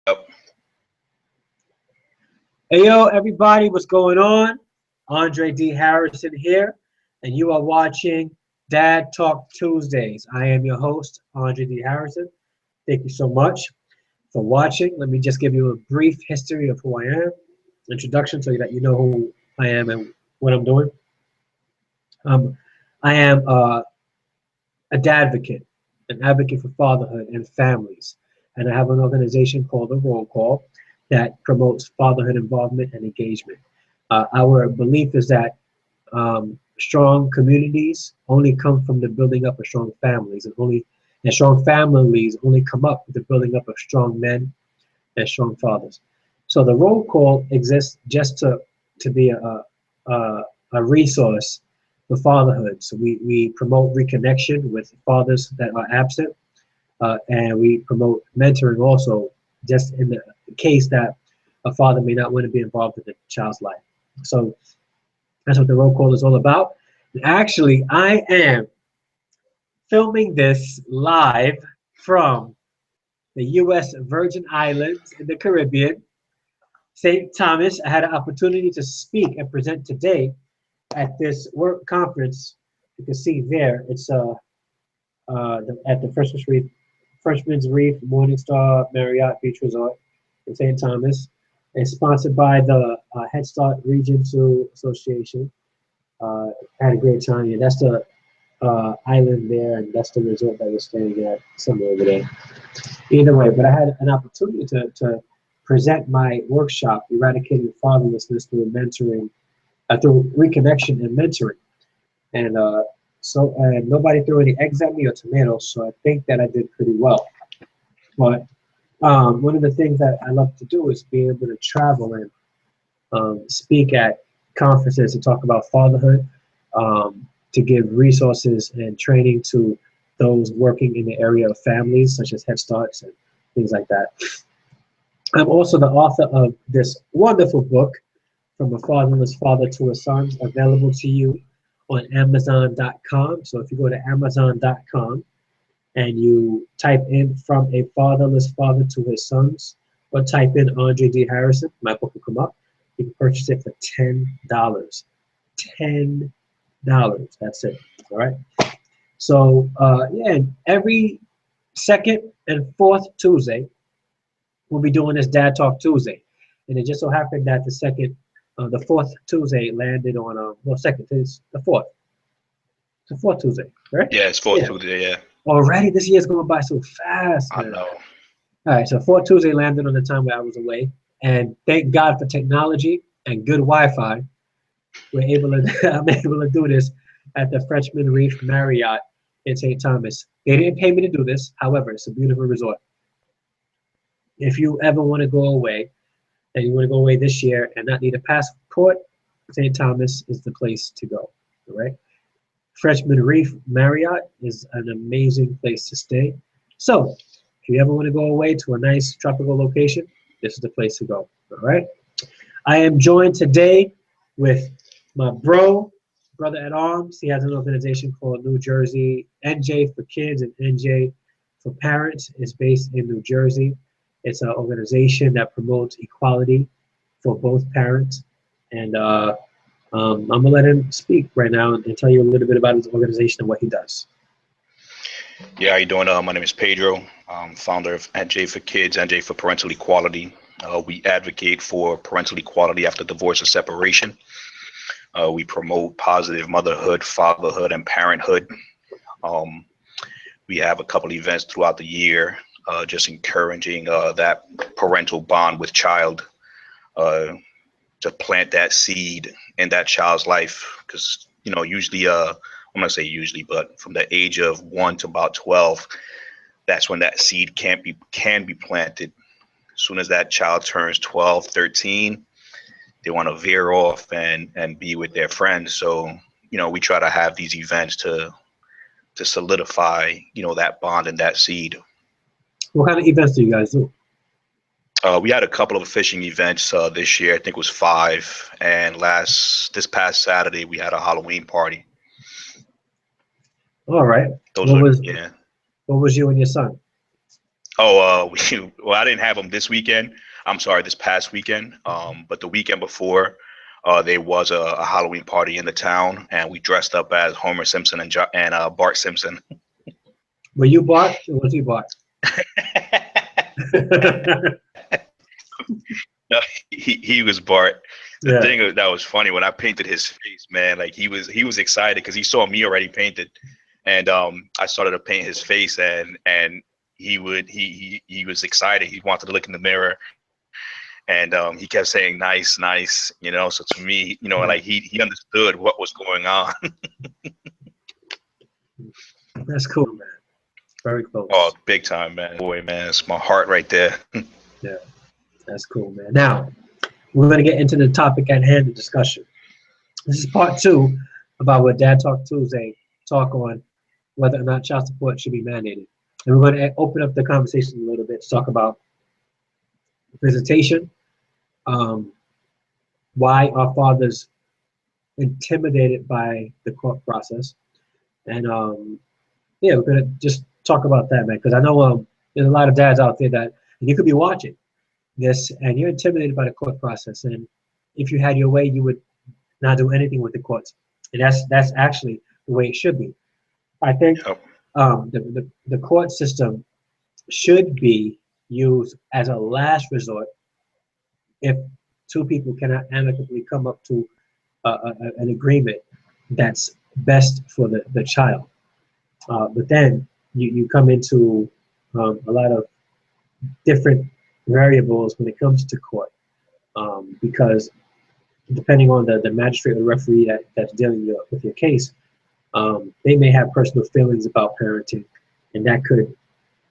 Yep. Hey, yo, everybody, what's going on? Andre D. Harrison here, and you are watching Dad Talk Tuesdays. I am your host, Andre D. Harrison. Thank you so much for watching. Let me just give you a brief history of who I am, introduction, so that you know who I am and what I'm doing. Um, I am a dadvocate, an advocate for fatherhood and families, and I have an organization called The Roll Call that promotes fatherhood involvement and engagement. Our belief is that strong communities only come from the building up of strong families, and strong families only come up with the building up of strong men and strong fathers. So the roll call exists just to be a resource for fatherhood. So we promote reconnection with fathers that are absent, and we promote mentoring also, just in the case that a father may not want to be involved in the child's life. So that's what the roll call is all about. And actually, I am filming this live from the U.S. Virgin Islands in the Caribbean, St. Thomas. I had an opportunity to speak and present today at this work conference. You can see there, it's at the Freshman's Reef Morningstar Marriott Beach Resort in St. Thomas. It's sponsored by the Head Start Region 2 Association. Had a great time. Yeah, that's the island there, and that's the resort that we're staying at, somewhere over there. Either way, but I had an opportunity to present my workshop, Eradicating Fatherlessness through mentoring, through reconnection and mentoring. And and nobody threw any eggs at me or tomatoes, so I think that I did pretty well. But one of the things that I love to do is be able to travel and speak at conferences to talk about fatherhood, to give resources and training to those working in the area of families, such as Head Starts and things like that. I'm also the author of this wonderful book, From a Fatherless Father to a Son, available to you on Amazon.com. So if you go to Amazon.com and you type in From a Fatherless Father to His Sons, or type in Andre D. Harrison, my book will come up. You can purchase it for $10. $10. That's it. All right. So yeah, every second and fourth Tuesday, we'll be doing this Dad Talk Tuesday, and it just so happened that the fourth Tuesday landed on second is the fourth. It's the fourth Tuesday, right? Yeah, it's fourth Tuesday. Yeah. Already, this year's going by so fast, I man. know. All right, so fourth Tuesday landed on the time where I was away, and thank God for technology and good Wi-Fi. I'm able to do this at the Freshman Reef Marriott in St. Thomas. They didn't pay me to do this. However, it's a beautiful resort. If you ever want to go away, and you want to go away this year and not need a passport, St. Thomas is the place to go. All right. Freshman Reef Marriott is an amazing place to stay. So if you ever want to go away to a nice tropical location, this is the place to go. All right. I am joined today with my brother at arms. He has an organization called New Jersey NJ for Kids and NJ for Parents. It's based in New Jersey. It's an organization that promotes equality for both parents. And I'm going to let him speak right now and tell you a little bit about his organization and what he does. Yeah, how you doing? My name is Pedro. I'm founder of NJ for Kids, NJ for Parental Equality. We advocate for parental equality after divorce or separation. We promote positive motherhood, fatherhood, and parenthood. We have a couple events throughout the year, just encouraging that parental bond with child, to plant that seed in that child's life. Because, usually, I'm not say usually, but from the age of 1 to about 12, that's when that seed can be planted. As soon as that child turns 12, 13, they want to veer off and be with their friends. So, we try to have these events to solidify, that bond and that seed. What kind of events do you guys do? We had a couple of fishing events this year. I think it was 5. And this past Saturday, we had a Halloween party. All right. What was you and your son? Oh, well, I didn't have them this weekend. I'm sorry, this past weekend. But the weekend before, there was a Halloween party in the town, and we dressed up as Homer Simpson and Bart Simpson. Were you Bart or was he Bart? No, he was Bart. The Yeah. thing that was funny when I painted his face, man, like he was excited because he saw me already painted, and I started to paint his face, and he was excited. He wanted to look in the mirror, and he kept saying nice, nice, So to me, like Yeah. he understood what was going on. That's cool, man. Very Oh, close. big time, man. Boy, man, it's my heart right there. Yeah, that's cool, man. Now, we're going to get into the topic at hand, the discussion. This is part two about what Dad Talk Tuesday talk on whether or not child support should be mandated. And we're going to open up the conversation a little bit to talk about visitation, um, why are fathers intimidated by the court process, and yeah, we're going to just talk about that, man, because I know there's a lot of dads out there that and you could be watching this and you're intimidated by the court process, and if you had your way, you would not do anything with the courts, and that's actually the way it should be. I think Yep. the court system should be used as a last resort if two people cannot amicably come up to an agreement that's best for the child. But then you come into a lot of different variables when it comes to court, because depending on the magistrate or the referee that's dealing with your case, they may have personal feelings about parenting, and that could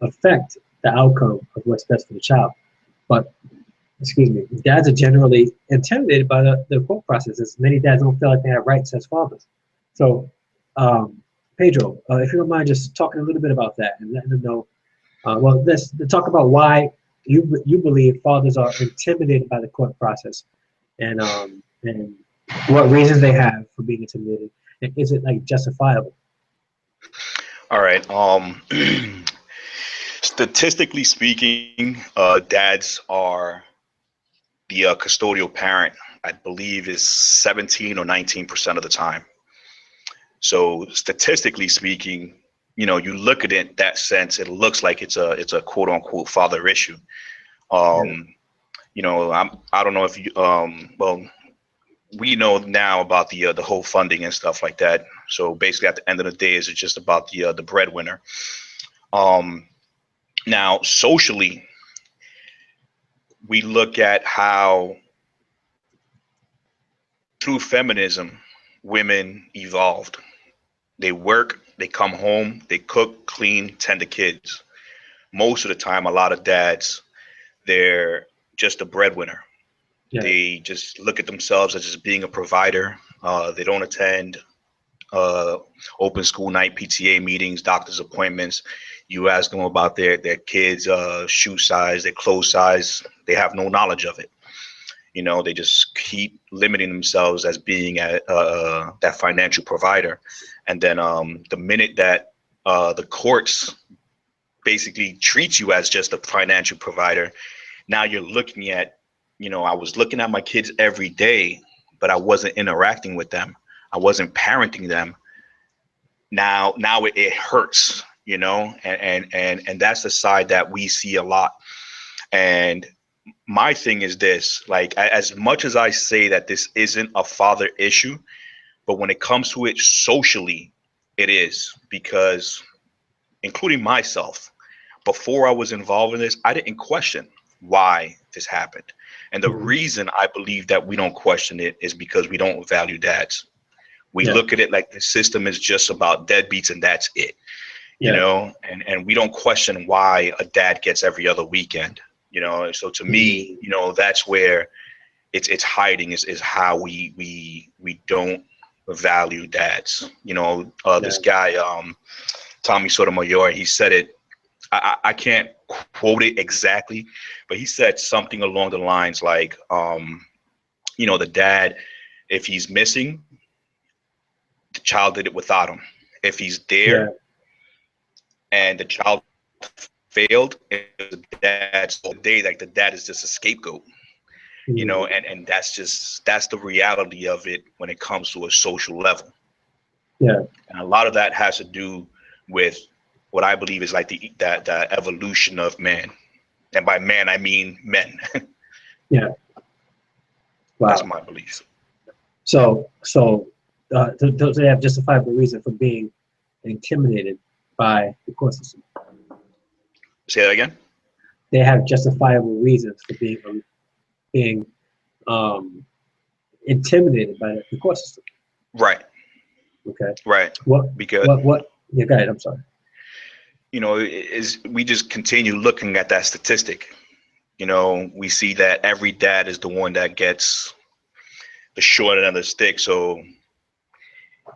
affect the outcome of what's best for the child. But excuse me, dads are generally intimidated by the court process, as many dads don't feel like they have rights as fathers. So, Pedro, if you don't mind just talking a little bit about that and letting them know, well, let's talk about why you believe fathers are intimidated by the court process, and what reasons they have for being intimidated, and is it like justifiable? All right. Statistically speaking, dads are the custodial parent. I believe is 17 or 19% of the time. So statistically speaking, you look at it in that sense, it looks like it's a quote unquote father issue. Yeah, Um, I don't know if you well, we know now about the whole funding and stuff like that. So basically, at the end of the day, is it just about the breadwinner? Um, Now, socially, we look at how through feminism, women evolved. They work, they come home, they cook, clean, tend to kids. Most of the time, a lot of dads, they're just a breadwinner. yeah, They just look at themselves as just being a provider. They don't attend uh, open school night PTA meetings, doctor's appointments. You ask them about their kids' shoe size, their clothes size. They have no knowledge of it. They just keep limiting themselves as being that financial provider. And then the minute that the courts basically treat you as just a financial provider, now you're looking at, I was looking at my kids every day, but I wasn't interacting with them. I wasn't parenting them. Now it hurts, and that's the side that we see a lot. And my thing is this, like, as much as I say that this isn't a father issue, but when it comes to it socially, it is, because including myself, before I was involved in this, I didn't question why this happened. And the mhm, reason I believe that we don't question it is because we don't value dads. We yeah, look at it like the system is just about deadbeats and that's it, yeah, and we don't question why a dad gets every other weekend. So to me, mhm, that's where it's hiding, is how we don't value dads. yeah, This guy, Tommy Sotomayor, he said it. I can't quote it exactly, but he said something along the lines like, the dad, if he's missing, the child did it without him. If he's yeah, there and the child failed, it was the dad's whole day. Like the dad is just a scapegoat, you know, Mm. and that's the reality of it when it comes to a social level. Yeah. And a lot of that has to do with what I believe is like the evolution of man. And by man, I mean men. Yeah. That's Wow. my belief. So they have justifiable reason for being intimidated by the court system. Say that again. They have justifiable reasons for being um, intimidated by the court system. Right, Okay. right. What? Because What? Yeah. Go ahead. I'm sorry. you know, is we just continue looking at that statistic. You know, we see that every dad is the one that gets the short end of the stick. So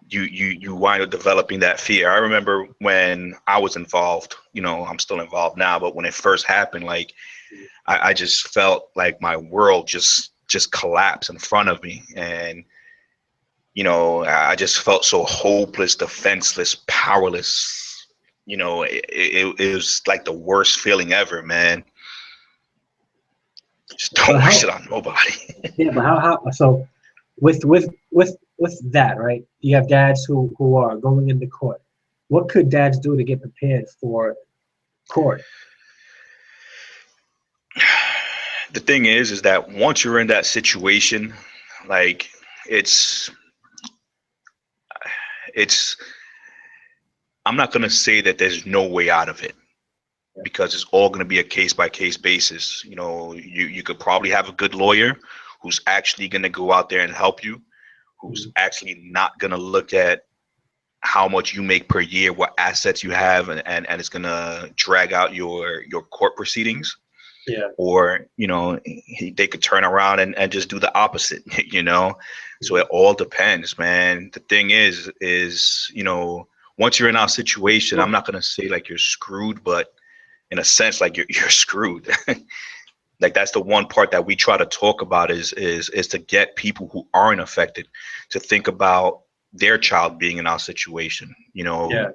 you wind up developing that fear. I remember when I was involved, you know, I'm still involved now, but when it first happened, like I just felt like my world just collapsed in front of me. And, you know, I just felt so hopeless, defenseless, powerless. You know, it was like the worst feeling ever, man. Just But don't wish it how? on nobody. Yeah. But how? So with that, right? You have dads who are going into court. What could dads do to get prepared for court? The thing is that once you're in that situation, like it's it's I'm not going to say that there's no way out of it, because it's all going to be a case by case basis. You know, you could probably have a good lawyer who's actually going to go out there and help you, who's Mhm. actually not going to look at how much you make per year, what assets you have, and it's going to drag out your court proceedings. Yeah. Or, you know, they could turn around and just do the opposite. You know, so Mhm. it all depends, man. The thing is, you know, once you're in our situation, I'm Well, not going to say like you're screwed, but in a sense, like you're screwed. Like that's the one part that we try to talk about is to get people who aren't affected to think about their child being in our situation. yeah.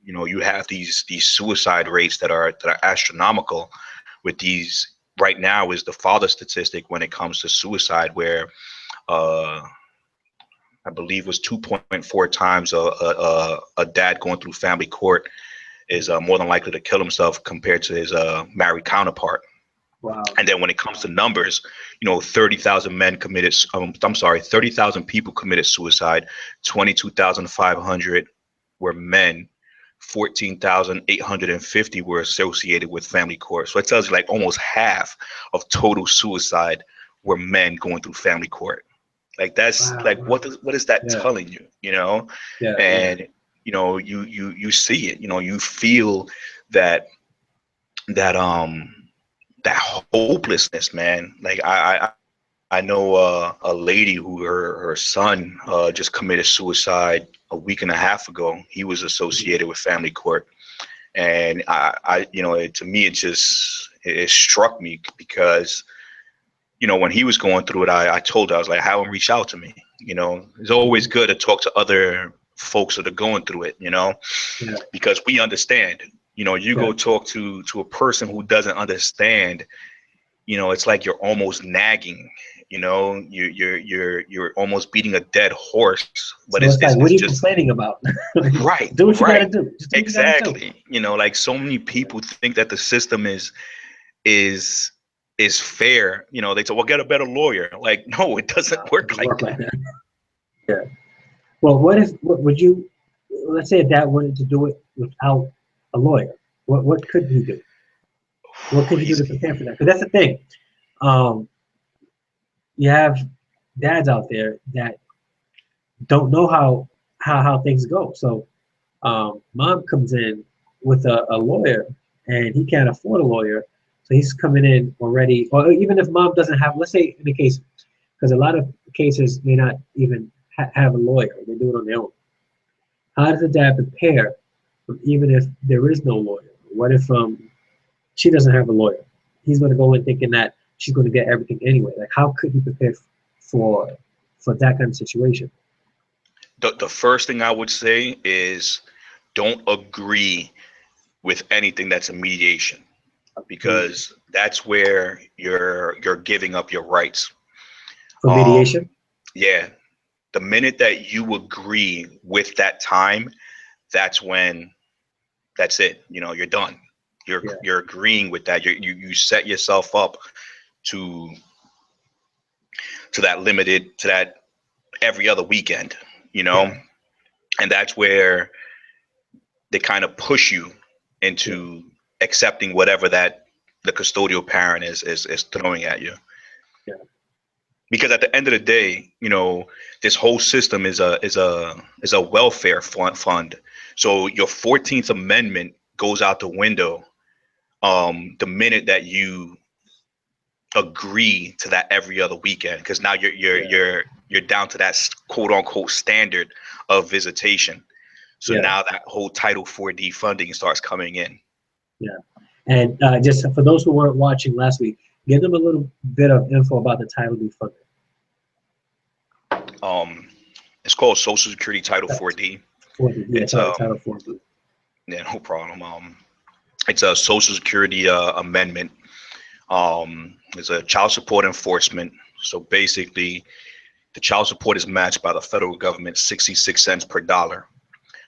You know, you have these suicide rates that are astronomical. With these, right now is the father statistic when it comes to suicide, where uh I believe was 2.4 times a dad going through family court is more than likely to kill himself compared to his married counterpart. Wow. And then when it comes to numbers, you know, 30,000 men committed, I'm sorry, 30,000 people committed suicide, 22,500 were men, 14,850 were associated with family court. So it tells you like almost half of total suicide were men going through family court. Like that's Wow. like Wow. what is that Yeah. telling you, you know? Yeah. Yeah. And you know, you see it, you know, you feel that that um that hopelessness, man. Like I know a lady who her son just committed suicide a week and a half ago. He was Mhm. associated with family court, and I you know, to me it struck me because, you know, when he was going through it, I told her, I was like, have him reach out to me. You know, it's always Mhm. good to talk to other folks that are going through it. You know, Yeah. because we understand. You know, you Yeah. go talk to a person who doesn't understand, you know, it's like you're almost nagging. You know, you're almost beating a dead horse, but So it's like, it's what are you just complaining about? right, Do what you got to right, do. Just do what you got to do. exactly. You know, like so many people think that the system is is fair. You know, they say, well, get a better lawyer. Like, no, it doesn't It work doesn't like work that. like that. Yeah. Well, what would you? Let's say a dad wanted to do it without a lawyer. What could he do? What could he do to Easy. prepare for that? Because that's the thing. Um, you have dads out there that don't know how things go. So mom comes in with a lawyer, and he can't afford a lawyer, so he's coming in already. Or even if mom doesn't have, let's say in the case, because a lot of cases may not even have a lawyer; they do it on their own. How does the dad prepare, even if there is no lawyer? What if she doesn't have a lawyer? He's going to go in thinking that she's going to get everything anyway. Like, how could he prepare for for that kind of situation? The first thing I would say is don't agree with anything that's a mediation. because that's where you're giving up your rights. For mediation? Yeah. The minute that you agree with that time, that's when that's it. You're done. You're agreeing with that. You set yourself up to that every other weekend, and that's where they kind of push you into accepting whatever that the custodial parent is throwing at you. Yeah. Because at the end of the day, this whole system is a welfare fund. So your 14th Amendment goes out the window the minute that you agree to that every other weekend, because now you're down to that quote unquote standard of visitation. So now that whole Title 4D funding starts coming in. Yeah. And just for those who weren't watching last week, give them a little bit of info about the Title D funding. It's called Social Security Title 4D. It's Title 4D. Yeah, no problem. It's a Social Security amendment. It's a child support enforcement. So basically, the child support is matched by the federal government 66 cents per dollar,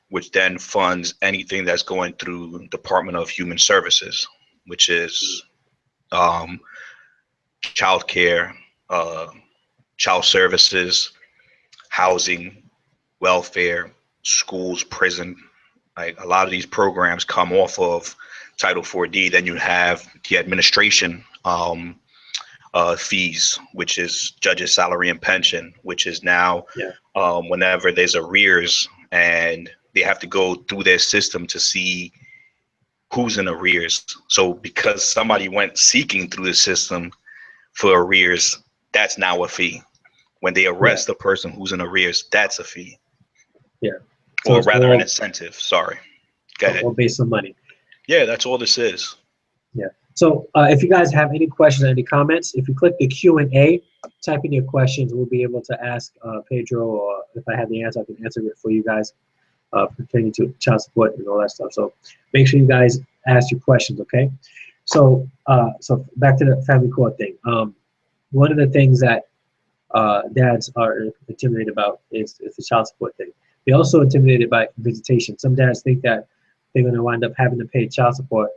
which then funds anything that's going through Department of Human Services, which is child care, child services, housing, welfare, schools, prison. Like a lot of these programs come off of Title 4D. Then you have the administration fees, which is judges' salary and pension, which is now whenever there's arrears and they have to go through their system to see who's in arrears. So because somebody went seeking through the system for arrears, that's now a fee. When they arrest the person who's in arrears, that's a fee. Yeah. So or rather an incentive. Sorry. Go ahead. Or based on money. Yeah, that's all this is. Yeah. So if you guys have any questions or any comments, if you click the Q&A, type in your questions, we'll be able to ask Pedro, or if I have the answer, I can answer it for you guys pertaining to child support and all that stuff. So make sure you guys ask your questions, okay? So so back to the family court thing. One of the things that dads are intimidated about is the child support thing. They're also intimidated by visitation. Some dads think that they're going to wind up having to pay child support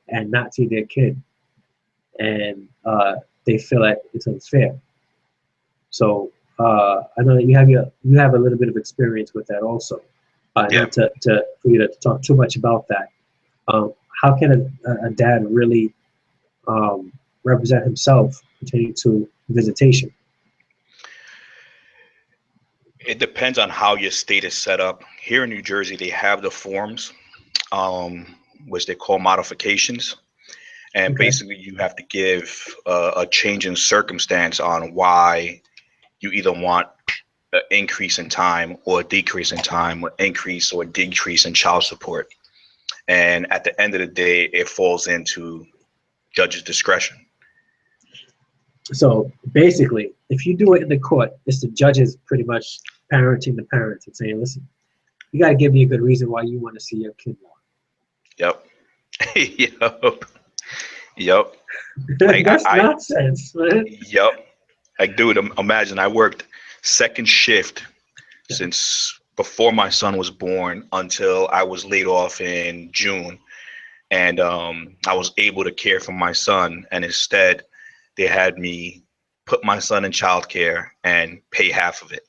and not see their kid, and they feel like it's unfair. So I know that you have a little bit of experience with that also. Not for you to talk too much about that. How can a dad really represent himself pertaining to visitation? It depends on how your state is set up. Here in New Jersey, they have the forms, which they call modifications. And basically, you have to give a change in circumstance on why you either want an increase in time or a decrease in time, or increase or decrease in child support. And at the end of the day, it falls into judge's discretion. So basically, if you do it in the court, it's the judges pretty much parenting the parents and saying, listen, you got to give me a good reason why you want to see your kid more. Yep. Yep. That's nonsense, man. Yep. Like, dude, imagine I worked second shift since before my son was born until I was laid off in June. And I was able to care for my son. And instead, they had me put my son in childcare and pay half of it.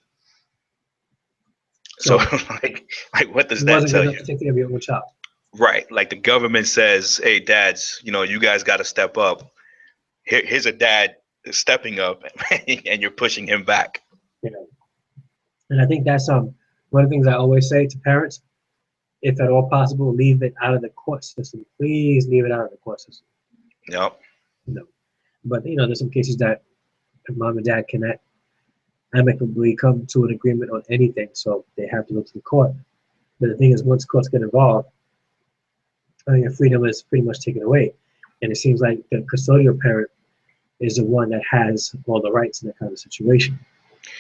So like what does that tell you? Take care of your own child. Right. Like the government says, hey, dads, you guys got to step up. Here's a dad stepping up and you're pushing him back. Yeah. And I think that's one of the things I always say to parents, if at all possible, leave it out of the court system. Please leave it out of the court system. Yep. No. But, there's some cases that mom and dad cannot amicably come to an agreement on anything, so they have to go to the court. But the thing is, once courts get involved, your freedom is pretty much taken away. And it seems like the custodial parent is the one that has all the rights in that kind of situation,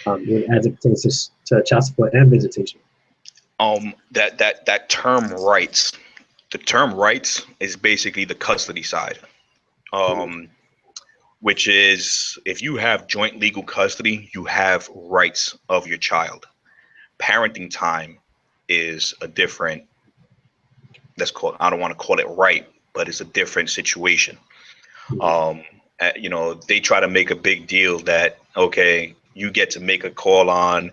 as it pertains to child support and visitation. That term rights The term rights is basically the custody side, um, which is if you have joint legal custody, you have rights of your child. Parenting time is a different, let's call it, I don't want to call it right, but it's a different situation. Um, they try to make a big deal that, okay, you get to make a call on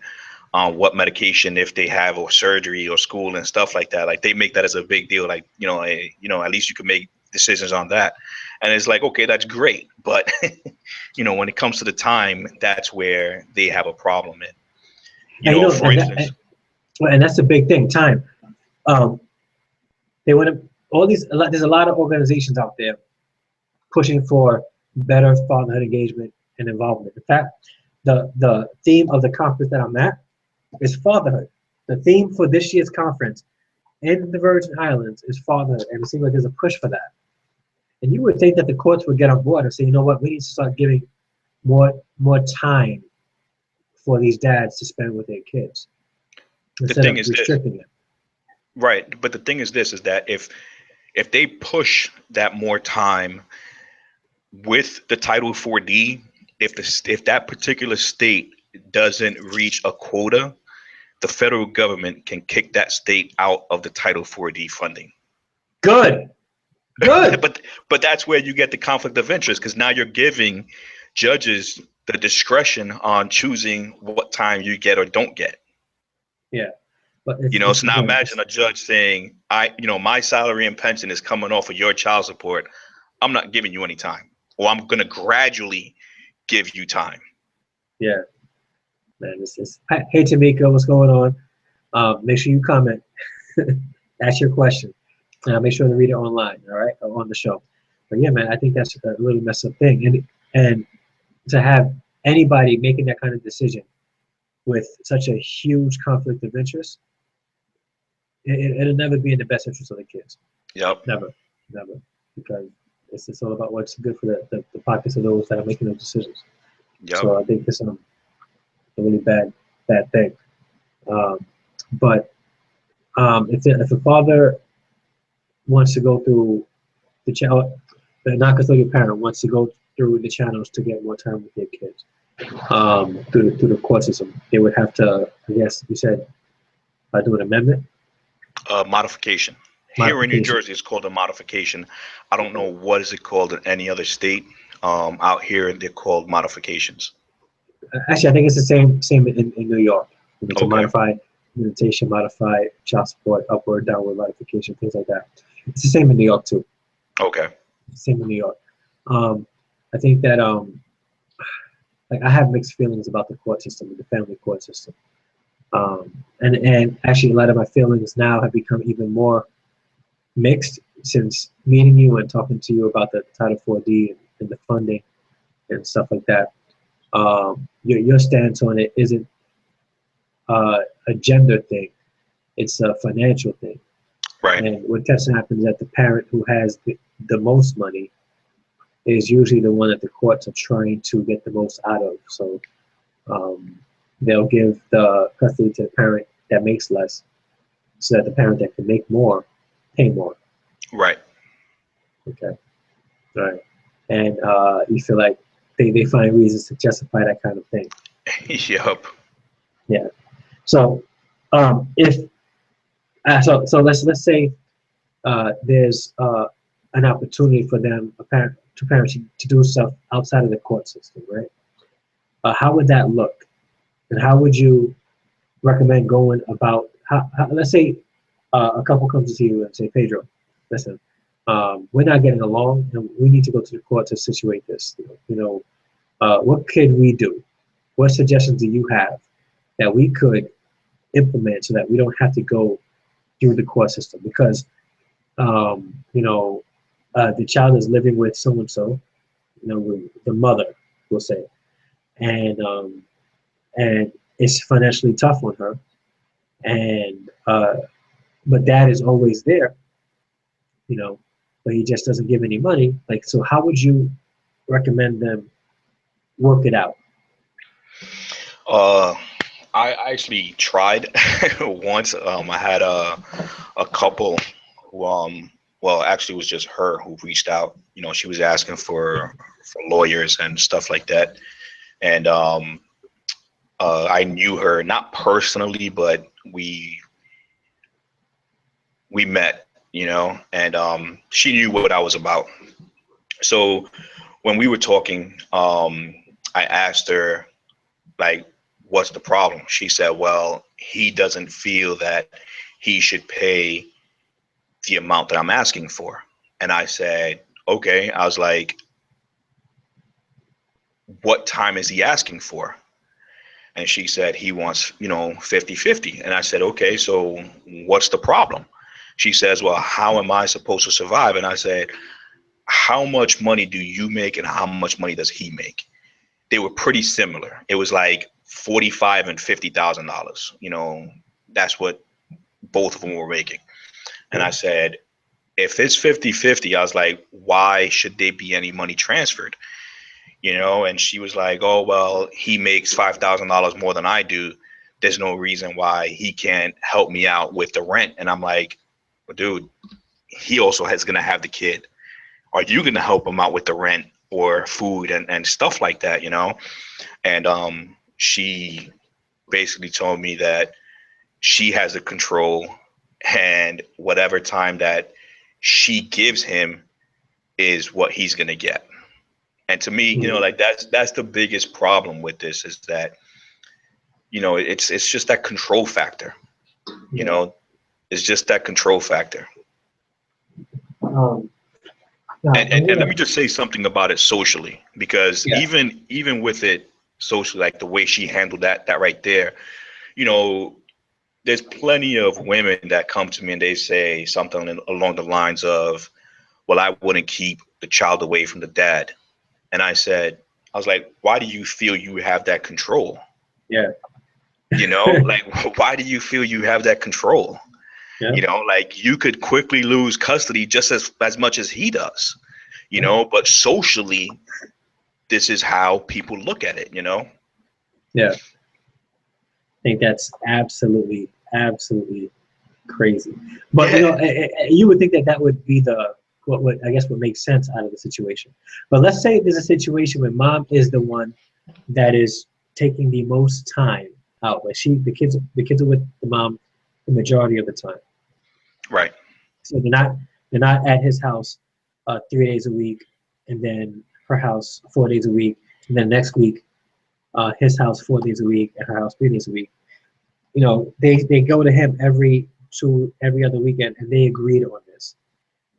what medication if they have or surgery or school and stuff like that. Like they make that as a big deal. Like, at least you can make decisions on that. And it's like, okay, that's great. But, when it comes to the time, that's where they have a problem in, And for instance. and that's the big thing, time. Um, they want to, there's a lot of organizations out there pushing for better fatherhood engagement and involvement. In fact, the theme of the conference that I'm at is fatherhood. The theme for this year's conference in the Virgin Islands is fatherhood, and it seems like there's a push for that. And you would think that the courts would get on board and say, you know what, we need to start giving more time for these dads to spend with their kids The instead thing of is this, restricting it. right? But the thing is this, is that if they push that more time with the Title 4D, if that particular state doesn't reach a quota, the federal government can kick that state out of the Title 4D funding. Good, good. but that's where you get the conflict of interest, because now you're giving judges the discretion on choosing what time you get or don't get. Yeah, but So now imagine a judge saying, my salary and pension is coming off of your child support. I'm not giving you any time, or I'm going to gradually give you time. Yeah, man, hey Tamika, what's going on? Make sure you comment, ask your question, and I'll make sure to read it online. All right, or on the show. But yeah, man, I think that's a really messed up thing, and to have anybody making that kind of decision with such a huge conflict of interest, it'll never be in the best interest of the kids. Yep. Never, because it's all about what's good for the pockets of those that are making those decisions. Yep. So I think it's a really bad thing. But if a father wants to go through the channel, the non-custodial parent wants to go through the channels to get more time with their kids, through the court system, they would have to, I guess you said, do an amendment. Modification. Here in New Jersey, it's called a modification. I don't know what is it called in any other state. Out here, they're called modifications. Actually, I think it's the same in New York. It's a Okay. modified limitation, modified child support, upward, downward modification, things like that. It's the same in New York too. Okay. Same in New York. I think that like I have mixed feelings about the court system, the family court system. And actually a lot of my feelings now have become even more mixed since meeting you and talking to you about the Title 4D and the funding and stuff like that. Your stance on it isn't a gender thing; it's a financial thing. Right. And what tends to happen is that the parent who has the most money is usually the one that the courts are trying to get the most out of. So they'll give the custody to the parent that makes less, so that the parent that can make more pay more. Right. Okay. All right. And you feel like they find reasons to justify that kind of thing. Yep. Yeah. So if so let's say there's an opportunity for parents to do stuff outside of the court system, right? How would that look, and how would you recommend going about? Let's say a couple comes to you and say, Pedro, listen, we're not getting along, and we need to go to the court to situate this. What could we do? What suggestions do you have that we could implement so that we don't have to go through the court system? Because the child is living with so and so, the mother, we'll say, and it's financially tough on her, and but dad is always there, but he just doesn't give any money. Like, so how would you recommend them work it out? I actually tried once. I had a couple who well, actually it was just her who reached out. She was asking for lawyers and stuff like that. And I knew her not personally, but we met, and she knew what I was about. So when we were talking, I asked her, like, what's the problem? She said, well, he doesn't feel that he should pay the amount that I'm asking for. And I said, okay. I was like, what time is he asking for? And she said he wants, 50-50. And I said, okay, so what's the problem? She says, well, how am I supposed to survive? And I said, how much money do you make and how much money does he make? They were pretty similar. It was like $45,000 and $50,000. That's what both of them were making. And I said, if it's 50-50, I was like, why should there be any money transferred? And she was like, oh, well, he makes $5,000 more than I do. There's no reason why he can't help me out with the rent. And I'm like, well, dude, he also is going to have the kid. Are you going to help him out with the rent or food and stuff like that, And she basically told me that she has the control, and whatever time that she gives him is what he's going to get. And to me, like that's the biggest problem with this is that, it's just that control factor, it's just that control factor. And let me just say something about it socially, because even with it socially, like the way she handled that right there, there's plenty of women that come to me and they say something along the lines of, well, I wouldn't keep the child away from the dad. And I was like, why do you feel you have that control? Yeah. Like, why do you feel you have that control? Yeah. Like you could quickly lose custody just as much as he does, but socially, this is how people look at it, Yeah. I think that's absolutely crazy. But, you would think that would be what I guess would make sense out of the situation. But let's say there's a situation where mom is the one that is taking the most time out. Like the kids are with the mom the majority of the time. Right. So they're not at his house 3 days a week, and then her house 4 days a week, and then next week his house 4 days a week and her house 3 days a week. They go to him every other weekend, and they agreed on this.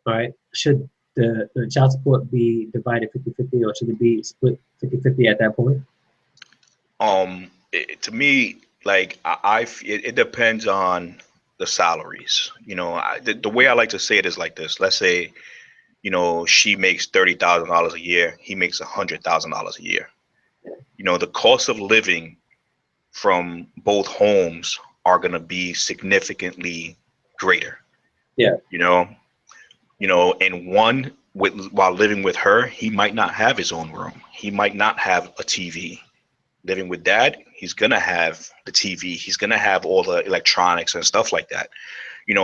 All right. Should the child support be divided 50-50, or should it be split 50-50 at that point? To me, like it depends on the salaries. The way I like to say it is like this. Let's say, she makes $30,000 a year. He makes $100,000 a year. The cost of living from both homes are going to be significantly greater. Yeah. And one while living with her, he might not have his own room. He might not have a TV. Living with dad, he's going to have the TV. He's going to have all the electronics and stuff like that.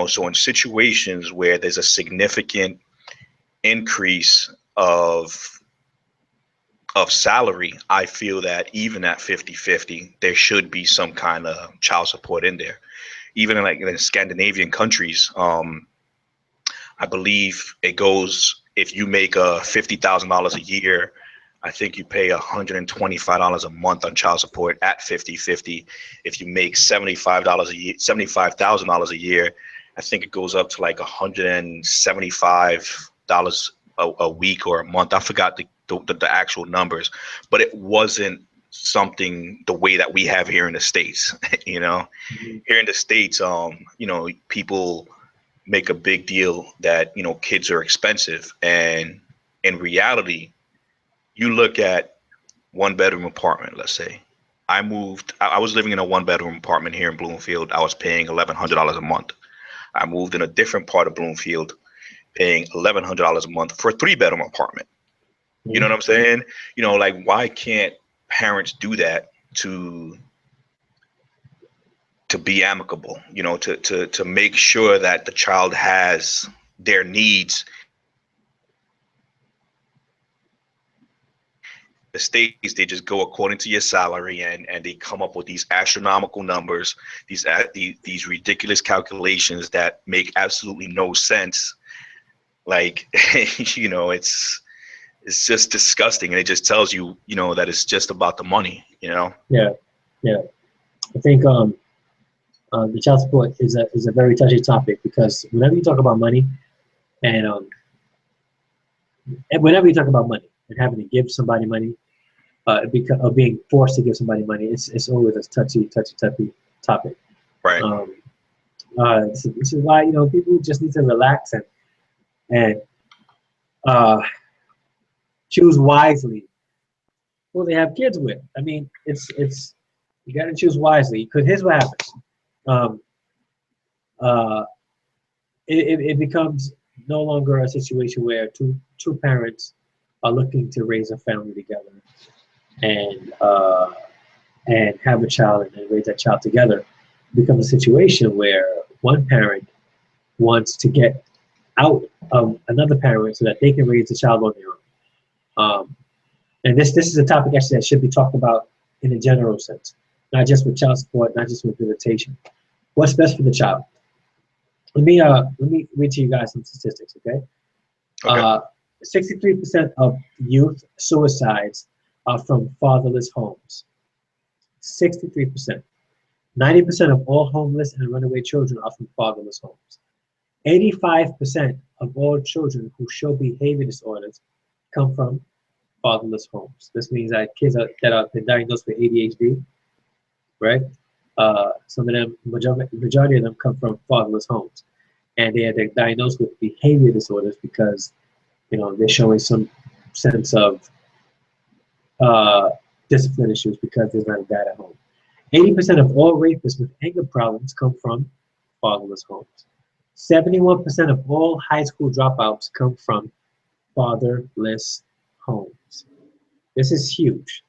So in situations where there's a significant increase of salary, I feel that even at 50-50, there should be some kind of child support in there. Even in Scandinavian countries, I believe it goes, if you make $50,000 a year, I think you pay $125 a month on child support at 50-50. If you make $75 a year, $75,000 a year, I think it goes up to like $175 a week or a month. I forgot the actual numbers, but it wasn't something the way that we have here in the States. Mm-hmm. Here in the States, people make a big deal that, kids are expensive. And in reality, you look at one bedroom apartment, let's say. I was living in a one bedroom apartment here in Bloomfield. I was paying $1,100 a month. I moved in a different part of Bloomfield, paying $1,100 a month for a 3-bedroom apartment. You know what I'm saying? Like, why can't parents do that to be amicable, to make sure that the child has their needs. The states, they just go according to your salary, and they come up with these astronomical numbers, these ridiculous calculations that make absolutely no sense. Like, you know, it's just disgusting, and it just tells you, you know, that it's just about the money, you know. Yeah, yeah. I think the child support is a very touchy topic, because whenever you talk about money, and whenever you talk about money and having to give somebody money, because of being forced to give somebody money, it's always a touchy topic. Right. This is why, you know, people just need to relax and choose wisely who they have kids with. I mean, it's you got to choose wisely, because here's what happens. Um, uh, it becomes no longer a situation where two parents are looking to raise a family together and have a child and then raise that child together. It becomes a situation where one parent wants to get out of another parent so that they can raise the child on their own. And this is a topic actually that should be talked about in a general sense, not just with child support, not just with visitation. What's best for the child? Let me read to you guys some statistics, okay? 63% of youth suicides are from fatherless homes. 63%. 90% of all homeless and runaway children are from fatherless homes. 85% of all children who show behavior disorders come from fatherless homes. This means that kids that have been diagnosed with ADHD, right? Some of them, majority of them come from fatherless homes, and they're diagnosed with behavior disorders because, you know, they're showing some sense of discipline issues because there's not a dad at home. 80% of all rapists with anger problems come from fatherless homes. 71% of all high school dropouts come from fatherless homes. This is huge.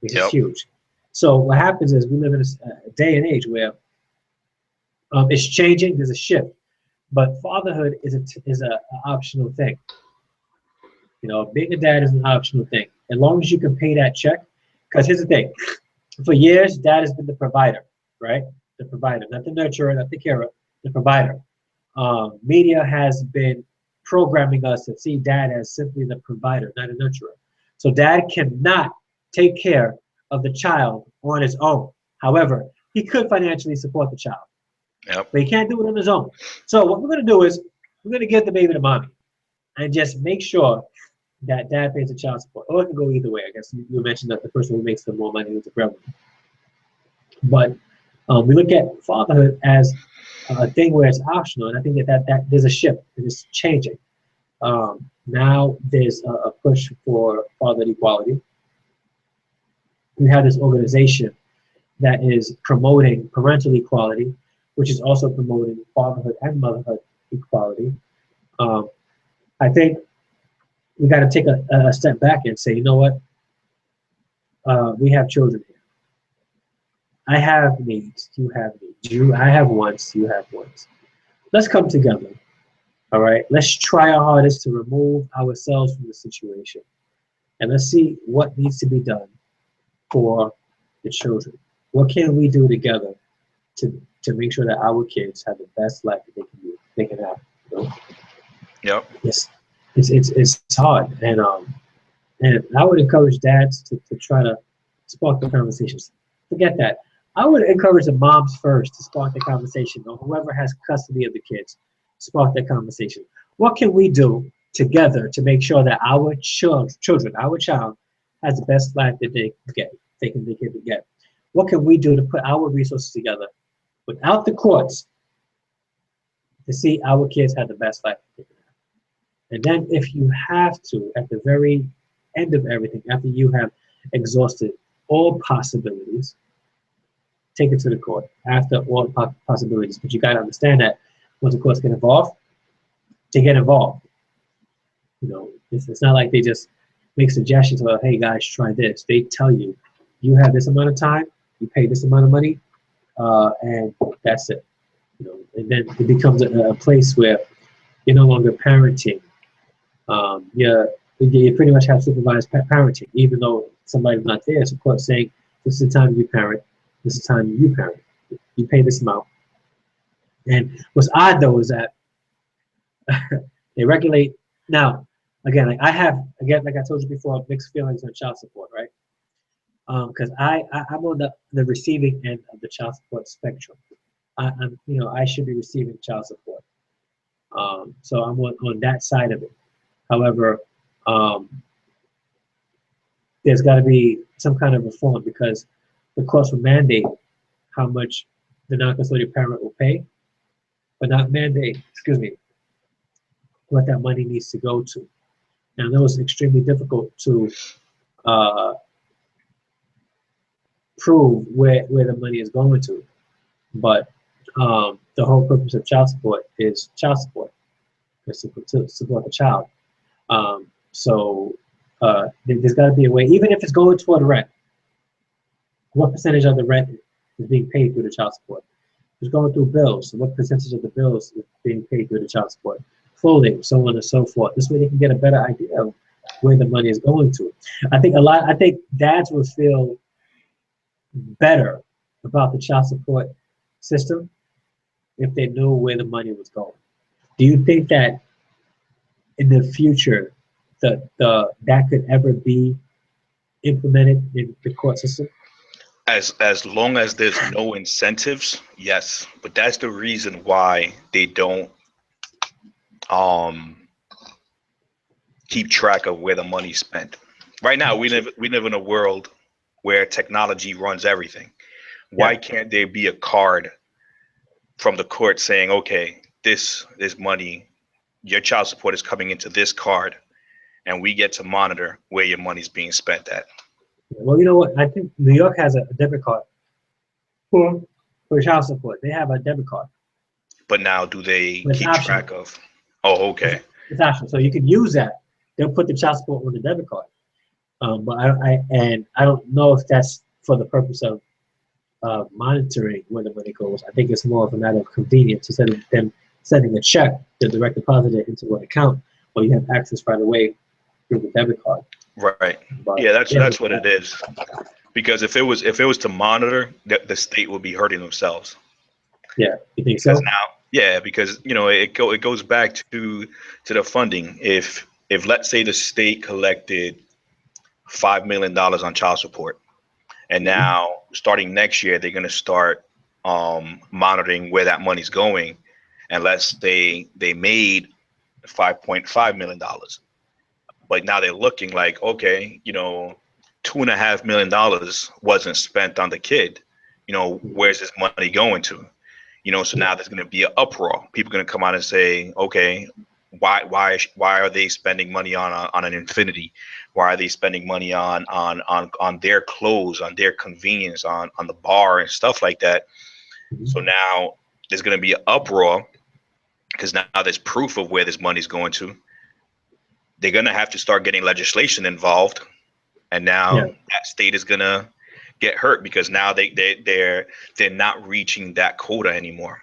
This is huge. So what happens is we live in a day and age where it's changing. There's a shift, but fatherhood is a optional thing. You know, being a dad is an optional thing, as long as you can pay that check. Because here's the thing: for years, dad has been the provider, right? The provider, not the nurturer, not the carer, the provider. Media has been programming us to see dad as simply the provider, not a nurturer. So dad cannot take care of the child on his own. However, he could financially support the child, but he can't do it on his own. So what we're going to do is we're going to get the baby to mommy and just make sure that dad pays the child support. Or it can go either way. I guess you mentioned that the person who makes the more money is the breadwinner. But we look at fatherhood as a thing where it's optional, and I think that there's a shift. It is changing. Now there's a push for fatherhood equality. We have this organization that is promoting parental equality, which is also promoting fatherhood and motherhood equality. I think we got to take a step back and say, you know what? We have children here. I have needs. You have needs. I have wants. You have wants. Let's come together. All right. Let's try our hardest to remove ourselves from the situation, and let's see what needs to be done for the children. What can we do together to make sure that our kids have the best life that they can have? You know? Yep. Yes. It's hard, and I would encourage dads to try to spark the conversations. Forget that. I would encourage the moms first to spark the conversation, or whoever has custody of the kids, spark that conversation. What can we do together to make sure that our children, our child, has the best life that they can get? What can we do to put our resources together without the courts to see our kids have the best life that they can have? And then if you have to, at the very end of everything, after you have exhausted all possibilities, take it to the court after all possibilities. But you got to understand that once the courts get involved, they get involved. You know, it's not like they just make suggestions about, hey guys, try this. They tell you, you have this amount of time, you pay this amount of money, and that's it. You know, and then it becomes a place where you're no longer parenting. You pretty much have supervised parenting, even though somebody's not there. It's of course saying, this is the time you parent, this is the time you parent. You pay this amount. And what's odd though is that they regulate now. Again, like like I told you before, mixed feelings on child support, right? Because I'm on the receiving end of the child support spectrum. I should be receiving child support. So I'm on that side of it. However, there's got to be some kind of reform because the courts will mandate how much the non-custodial parent will pay, but not mandate, what that money needs to go to. Now, that was extremely difficult to prove where the money is going to, but the whole purpose of child support is child support, to support the child. There's got to be a way, even if it's going toward rent, what percentage of the rent is being paid through the child support? If it's going through bills, what percentage of the bills is being paid through the child support? Clothing, so on and so forth. This way they can get a better idea of where the money is going to. I think dads would feel better about the child support system if they knew where the money was going. Do you think that in the future that could ever be implemented in the court system? As long as there's no incentives, yes. But that's the reason why they don't keep track of where the money's spent. Right now, we live in a world where technology runs everything. Why can't there be a card from the court saying, okay, this money, your child support is coming into this card, and we get to monitor where your money's being spent at? Well, you know what? I think New York has a debit card for child support. They have a debit card. But now, do they keep track of? Oh, okay. It's optional, so you can use that. They'll put the child support on the debit card. But I don't know if that's for the purpose of monitoring where the money goes. I think it's more of a matter of convenience instead of them sending a check to direct deposit it into an account, or you have access right away through the debit card. Right. But, yeah, that's what it is. Because if it was to monitor, the state would be hurting themselves. Yeah, you think so? Because it goes back to the funding. If let's say the state collected $5 million on child support, and now starting next year they're going to start monitoring where that money's going, and let's say they made $5.5 million, but now they're looking like, okay, $2.5 million wasn't spent on the kid. Where's this money going to? So now there's going to be an uproar. People are going to come out and say, okay, why are they spending money on an Infinity? Why are they spending money on their clothes, on their convenience, on the bar and stuff like that? So now there's going to be an uproar because now there's proof of where this money's going to. They're going to have to start getting legislation involved, and now that state is going to get hurt because now they're not reaching that quota anymore.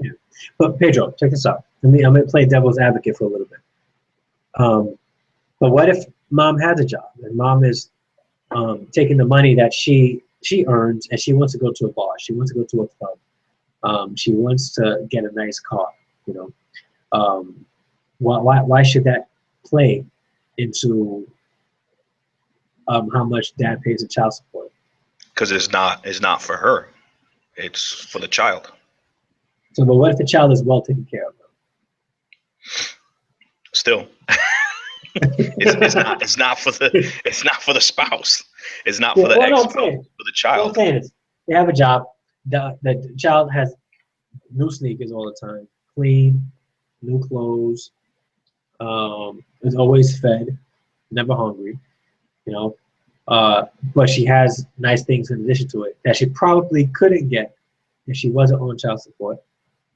Yeah. But Pedro, check this out. I'm going to play devil's advocate for a little bit. But what if mom has a job and mom is taking the money that she earns and she wants to go to a bar, she wants to go to a club, she wants to get a nice car, why should that play into how much dad pays in child support? Because it's not for her, it's for the child. So, but what if the child is well taken care of? Still, it's not for the spouse. It's not for the ex-spouse. For the child. What I'm saying is, they have a job. The child has new sneakers all the time, clean, new clothes. Is always fed, never hungry. But she has nice things in addition to it that she probably couldn't get if she wasn't on child support.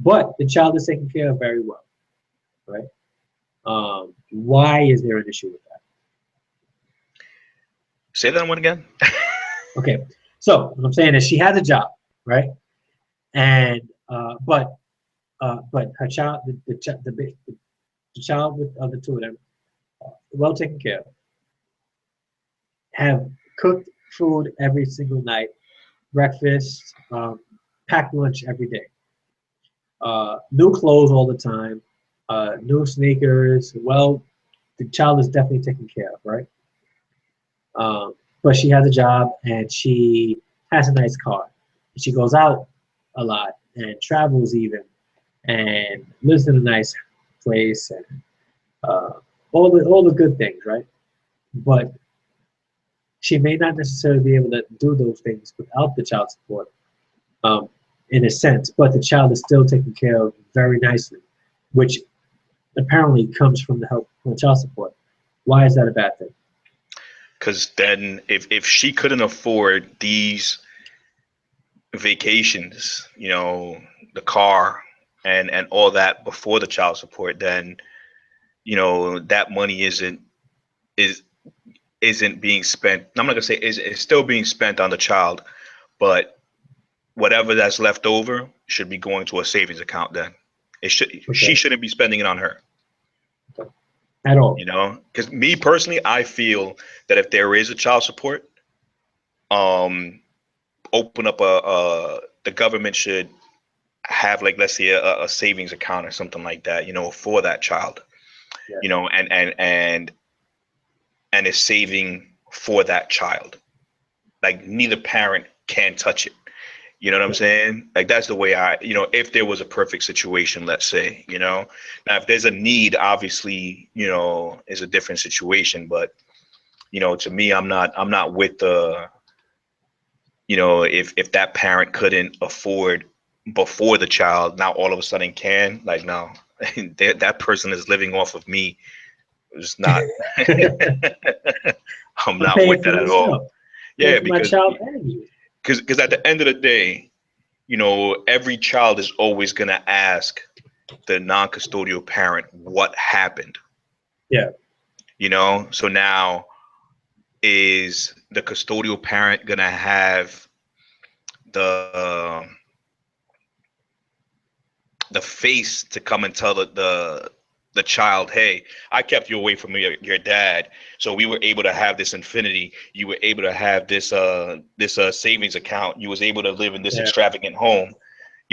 But the child is taken care of very well, right? Why is there an issue with that? Say that one again. Okay, so what I'm saying is she has a job, right? And but but her child, the child of the two of them, well taken care of, have cooked food every single night, breakfast, packed lunch every day, new clothes all the time, new sneakers. Well, the child is definitely taken care of, right? But she has a job and she has a nice car. She goes out a lot and travels even and lives in a nice place and all the good things, right? But she may not necessarily be able to do those things without the child support, um, in a sense. But the child is still taken care of very nicely, which apparently comes from the help from the child support. Why is that a bad thing? Because then if she couldn't afford these vacations, the car and all that before the child support, then that money is isn't being spent. I'm not gonna say is still being spent on the child, but whatever that's left over should be going to a savings account. Then she Okay, shouldn't be spending it on her. at all. Because me personally, I feel that if there is a child support, um, open up the government should have, like, let's say a savings account or something like that, for that child, Yeah, and is saving for that child. Like, neither parent can touch it. You know what I'm yeah, saying? Like, that's the way if there was a perfect situation, let's say, now if there's a need, obviously, is a different situation. But, to me, I'm not with the, if that parent couldn't afford before the child, now all of a sudden can, like, no, that person is living off of me. It's not, I'm I'm not paying with for that at all. myself, paying Yeah, for my because child and you. because at the end of the day, every child is always going to ask the non-custodial parent what happened, Yeah, so now, is the custodial parent going to have the face to come and tell the child, hey, I kept you away from your dad, so we were able to have this infinity, you were able to have this savings account, you was able to live in this yeah, extravagant home,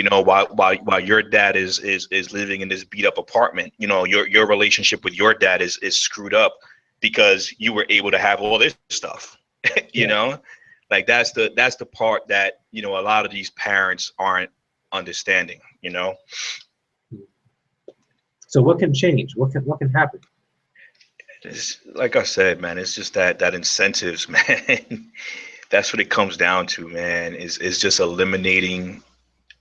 while your dad is living in this beat up apartment. Your relationship with your dad is screwed up because you were able to have all this stuff. you yeah. know like, that's the part that a lot of these parents aren't understanding. So what can change? What can happen? It's, like I said, man, it's just that incentives, man. That's what it comes down to, man, is just eliminating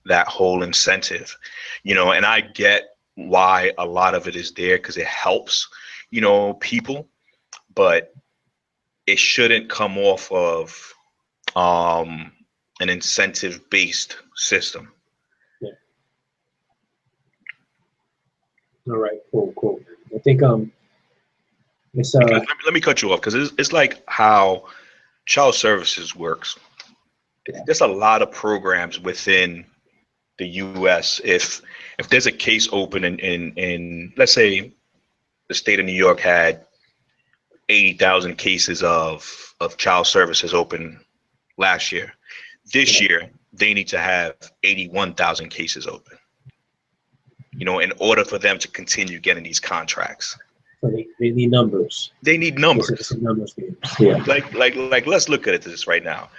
that whole incentive. And I get why a lot of it is there, because it helps, people, but it shouldn't come off of um an incentive based system. Yeah. All right. Cool. Cool. I think it's Because let me cut you off, because it's like how child services works. yeah, There's a lot of programs within the US. If there's a case open in, let's say, the state of New York had 80,000 cases of child services open last year. This yeah. year, they need to have 81,000 cases open, in order for them to continue getting these contracts. So they need numbers. They need It's numbers. a numbers game. Yeah. Like, let's look at this right now.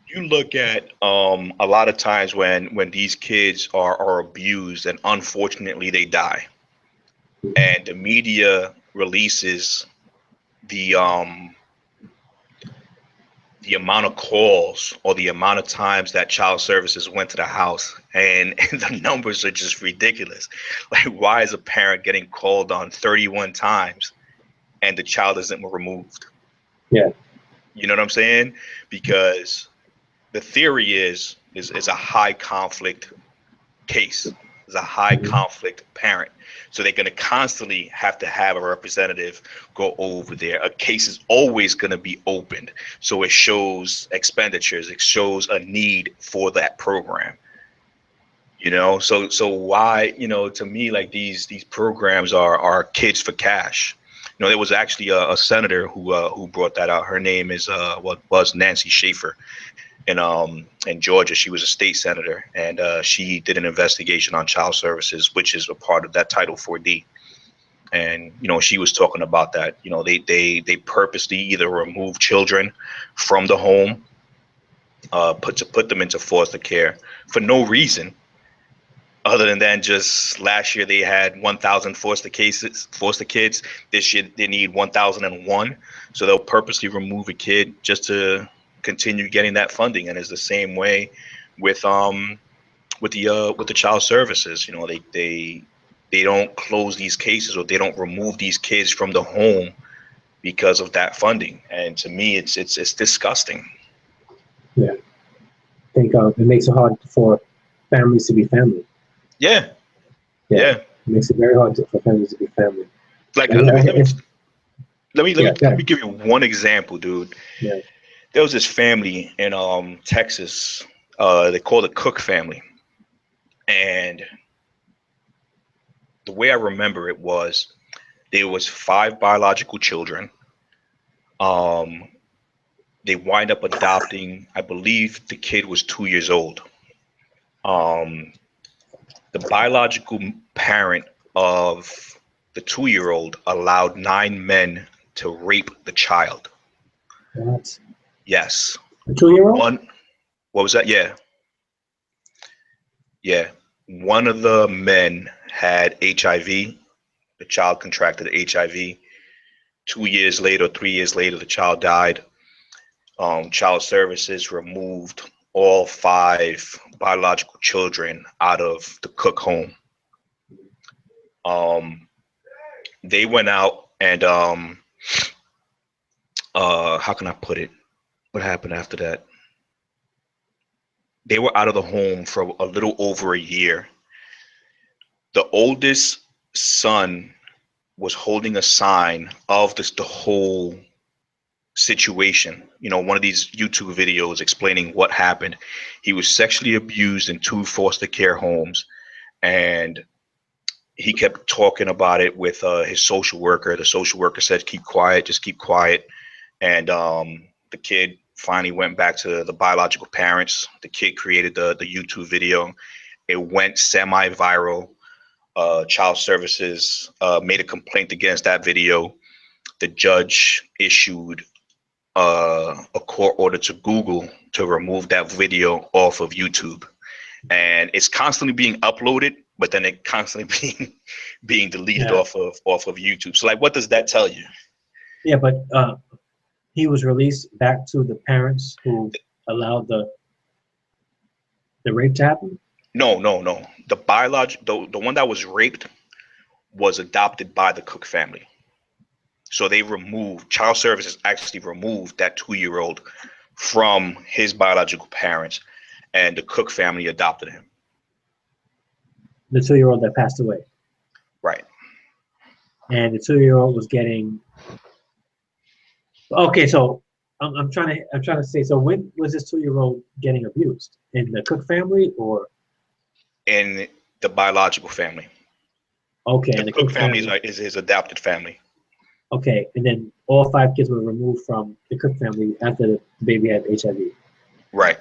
You look at a lot of times when these kids are abused, and unfortunately they die, and the media releases the um the amount of calls or the amount of times that child services went to the house, and the numbers are just ridiculous. Like, why is a parent getting called on 31 times and the child isn't removed? Yeah. You know what I'm saying? Because the theory is a high conflict case, is a high Hmm. conflict parent. So they're going to constantly have to have a representative go over there. A case is always going to be opened. So it shows expenditures, it shows a need for that program. So why, to me, like these programs are kids for cash. There was actually a senator who brought that out. Her name is was Nancy Schaefer in Georgia. She was a state senator, and she did an investigation on child services, which is a part of that Title 4D. And she was talking about that. They purposely either remove children from the home, put them into foster care for no reason other than just last year they had 1,000 foster kids. This year they need 1,001. So they'll purposely remove a kid just to continue getting that funding. And it's the same way with the child services. They don't close these cases, or they don't remove these kids from the home because of that funding. And to me, it's disgusting. Yeah, I think it makes it hard for families to be family. Yeah. It makes it very hard for families to be family. Like, And, let me give you one example, dude. Yeah. There was this family in Texas. They called it Cook family, and the way I remember it was there was 5 biological children. They wind up adopting. I believe the kid was 2 years old. The biological parent of the 2-year-old allowed 9 men to rape the child. What? Yes. A 2-year-old? What was that? Yeah. One of the men had HIV. The child contracted HIV. 2 years later, 3 years later, the child died. Child Services removed all 5 biological children out of the Cook home. They went out and how can I put it? What happened after that? They were out of the home for a little over a year. The oldest son was holding a sign of the whole situation. One of these YouTube videos explaining what happened. He was sexually abused in 2 foster care homes, and he kept talking about it with his social worker. The social worker said, "Keep quiet, just keep quiet." And the kid finally went back to the biological parents. The kid created the YouTube video. It went semi-viral. Child Services made a complaint against that video. The judge issued a court order to Google to remove that video off of YouTube, and it's constantly being uploaded, but then it constantly being deleted off of YouTube. So, like, what does that tell you? Yeah, but he was released back to the parents who allowed the rape to happen? No. The one that was raped was adopted by the Cook family. So Child Services actually removed that 2-year-old from his biological parents, and the Cook family adopted him. The 2-year-old that passed away. Right. And the 2-year-old was getting. Okay, so I'm trying to say. So when was this 2-year-old getting abused? In the Cook family or? In the biological family. Okay, and the Cook family is his adopted family. Okay, and then all 5 kids were removed from the Cook family after the baby had HIV. Right.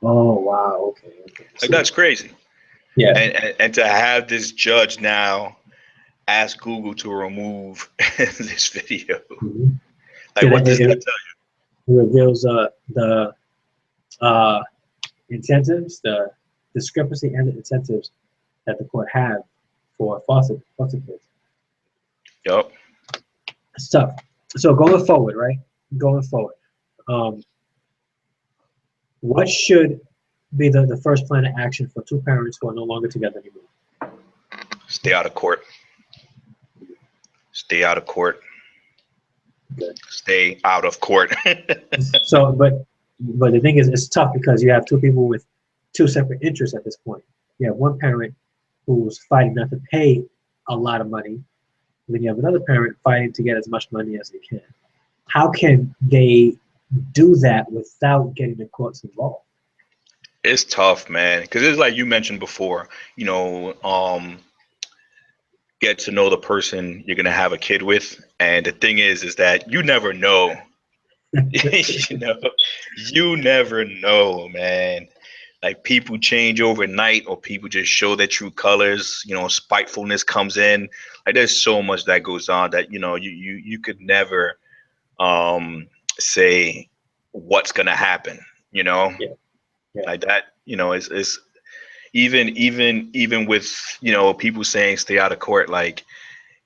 Oh wow. Okay. Like, that's crazy. Yeah. And to have this judge now ask Google to remove this video. Mm-hmm. Like, what does that tell you? It reveals the incentives, the discrepancy and the incentives that the court have for foster kids. Yep. It's tough. So going forward, right? What should be the first plan of action for 2 parents who are no longer together anymore? Stay out of court. Stay out of court. Good. Stay out of court. So, but the thing is, it's tough because you have 2 people with 2 separate interests at this point. You have one parent who's fighting not to pay a lot of money, and then you have another parent fighting to get as much money as they can. How can they do that without getting the courts involved? It's tough, man, because it's like you mentioned before, you know, get to know the person you're gonna have a kid with, and the thing is that you never know, you know, you never know, man. Like people change overnight, or people just show their true colors. You know, spitefulness comes in. Like there's so much that goes on that you could never say what's gonna happen. You know, Yeah, yeah, like that. You know, is even with people saying stay out of court. Like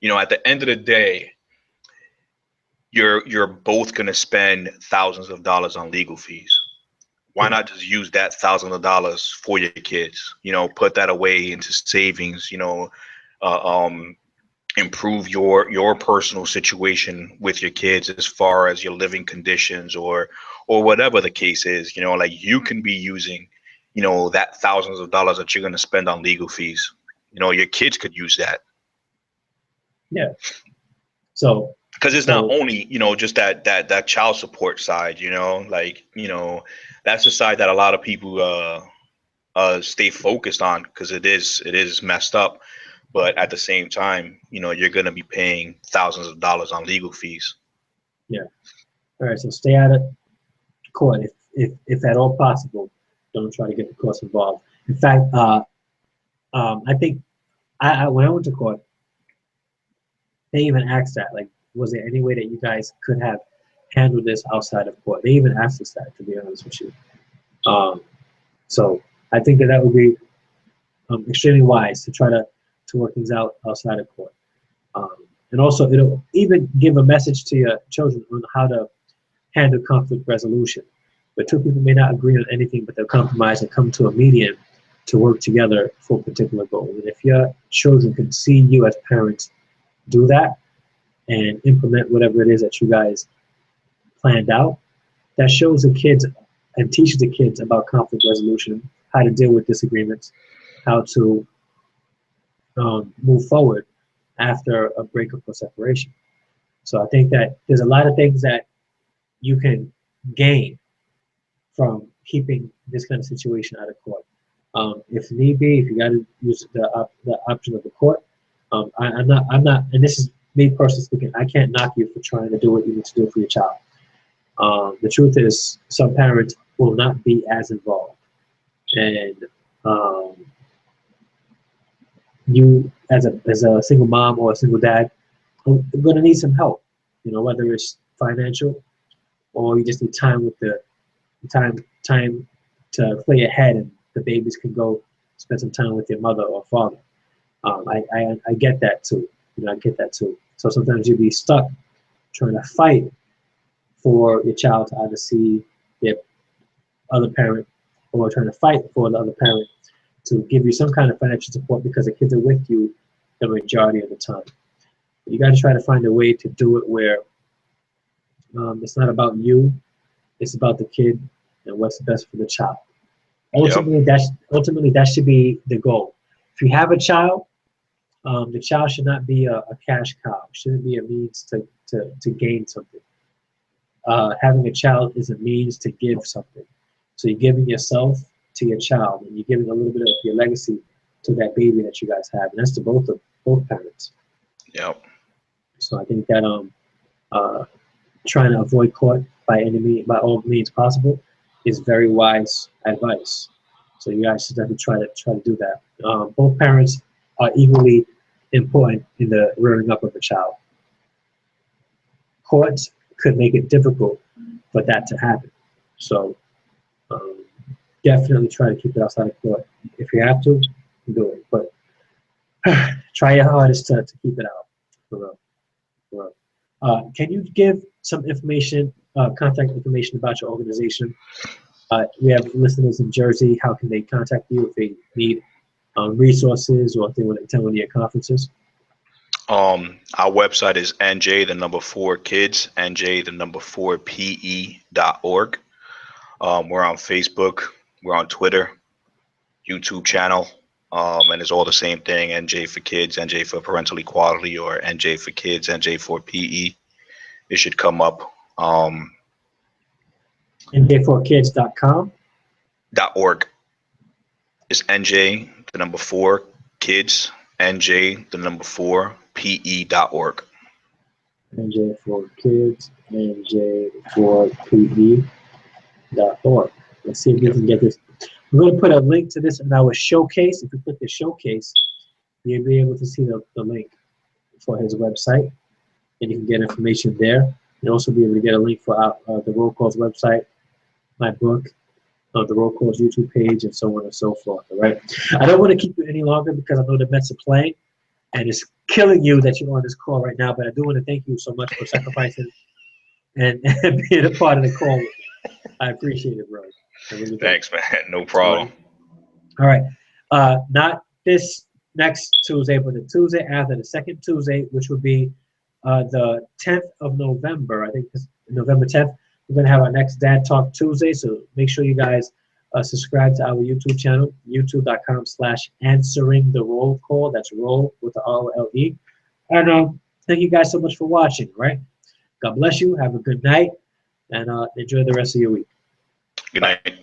at the end of the day, you're both gonna spend thousands of dollars on legal fees. Why yeah, not just use that thousands of dollars for your kids? Put that away into savings. Uh, um, Improve your personal situation with your kids as far as your living conditions or whatever the case is. Like you can be using that thousands of dollars that you're going to spend on legal fees. Your kids could use that yeah. So, because it's not so only just that child support side. Like that's the side that a lot of people stay focused on because it is messed up. But at the same time, you're going to be paying thousands of dollars on legal fees. yeah. All right. So stay out of court if at all possible. Don't try to get the courts involved. In fact, I think when I went to court, they even asked that, like, was there any way that you guys could have handled this outside of court? They even asked us that, to be honest with you. So I think that would be extremely wise to try to work things out outside of court. And also, it'll even give a message to your children on how to handle conflict resolution. But two people may not agree on anything, but they'll compromise and come to a median to work together for a particular goal. And if your children can see you as parents do that and implement whatever it is that you guys planned out, that shows the kids and teaches the kids about conflict resolution, how to deal with disagreements, how to move forward after a breakup or separation. So I think that there's a lot of things that you can gain from keeping this kind of situation out of court. If need be, if you got to use the option of the court, I'm not, and this is me personally speaking. I can't knock you for trying to do what you need to do for your child. The truth is, some parents will not be as involved, and um, you, as a single mom or a single dad, are going to need some help. Whether it's financial or you just need time with the time to play ahead, and the babies can go spend some time with your mother or father. I get that too. I get that too. So sometimes you'll be stuck trying to fight for your child to either see their other parent, or trying to fight for the other parent to give you some kind of financial support because the kids are with you the majority of the time. You got to try to find a way to do it where it's not about you, it's about the kid and what's best for the child. Yep. Ultimately that should be the goal. If you have a child, the child should not be a cash cow. It shouldn't be a means to gain something. Having a child is a means to give something. So you're giving yourself to your child, and you're giving a little bit of your legacy to that baby that you guys have, and that's to both parents. Yep. So I think that trying to avoid court by all means possible is very wise advice. So you guys should definitely try to do that. Both parents are equally important in the rearing up of a child. Courts could make it difficult for that to happen. So um, definitely try to keep it outside of court. If you have to, do it. But try your hardest to keep it out. For real. For real. Can you give some information, contact information about your organization? We have listeners in Jersey. How can they contact you if they need resources, or if they want to attend one of your conferences? Our website is nj4kids, nj4pe.org. We're on Facebook, we're on Twitter, YouTube channel, and it's all the same thing: NJ for Kids, NJ for Parental Equality, or NJ for Kids, NJ4PE. It should come up. NJ4kids.com. .org. It's NJ, the number 4, kids, NJ, the number 4, PE.org. NJ for kids, NJ for PE.org. Let's see if we can get this. I'm going to put a link to this in our showcase. If you click the showcase, you'll be able to see the link for his website, and you can get information there. You'll also be able to get a link for the Roll Call's website, my book, the Roll Call's YouTube page, and so on and so forth. All right. I don't want to keep you any longer because I know the Mets are playing, and it's killing you that you're on this call right now. But I do want to thank you so much for sacrificing and being a part of the call. I appreciate it, bro. Really Thanks, man. No problem. All right. Not this next Tuesday, but the Tuesday after, the second Tuesday, which would be the 10th of November. I think it's November 10th. We're going to have our next Dad Talk Tuesday. So make sure you guys subscribe to our YouTube channel, youtube.com/answering the roll call. That's roll with the R-O-L-E. And thank you guys so much for watching. Right. God bless you. Have a good night. And enjoy the rest of your week. Good night.